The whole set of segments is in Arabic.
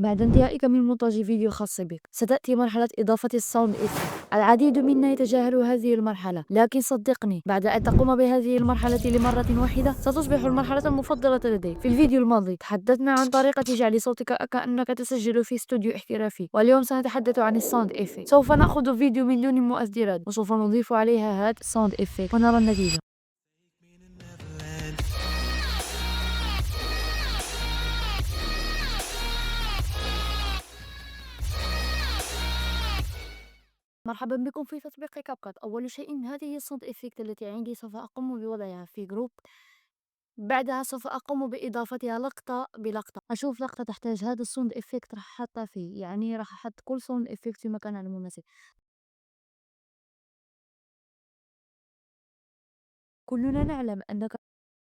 بعد انتهائك من مونتاج فيديو خاص بك، ستأتي مرحلة إضافة الساوند إفكت. العديد منا يتجاهل هذه المرحلة، لكن صدقني بعد أن تقوم بهذه المرحلة لمرة واحدة ستصبح المرحلة المفضلة لديك. في الفيديو الماضي تحدثنا عن طريقة جعل صوتك كأنك تسجل في استوديو احترافي، واليوم سنتحدث عن الساوند إفكت. سوف نأخذ فيديو من دون مؤثرات وسوف نضيف عليها هذا الساوند إفكت ونرى النتيجة. مرحبا بكم في تطبيق كابكات. أول شيء هذه هي الصوت إفكت التي عندي، سوف أقوم بوضعها في جروب. بعدها سوف أقوم بإضافتها لقطة بلقطة. أشوف لقطة تحتاج هذا الصوت إفكت راح أحطها فيه، يعني راح أحط كل صوت إفكت في مكانها المناسب. كلنا نعلم أنك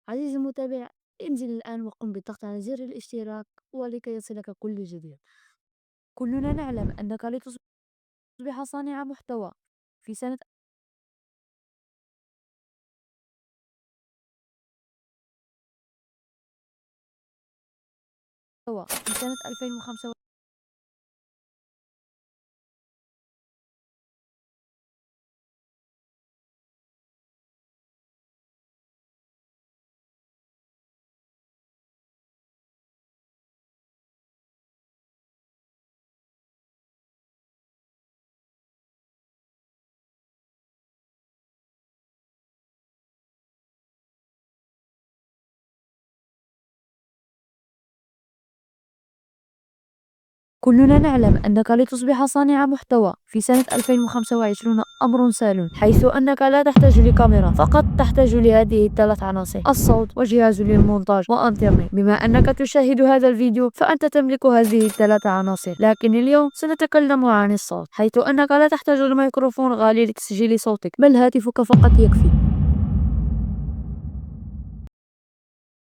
عزيزي المتابع، انزل الآن وقم بالضغط على زر الاشتراك ولكي يصلك كل جديد. كلنا نعلم أنك لتصبح صانع محتوى في سنة في سنة 2005. كلنا نعلم أنك لتصبح صانع محتوى في سنة 2025 أمر سهل، حيث أنك لا تحتاج لكاميرا، فقط تحتاج لهذه الثلاث عناصر: الصوت وجهاز للمونتاج وإنترنت. بما أنك تشاهد هذا الفيديو فأنت تملك هذه الثلاث عناصر، لكن اليوم سنتكلم عن الصوت، حيث أنك لا تحتاج لميكروفون غالي لتسجيل صوتك، بل هاتفك فقط يكفي.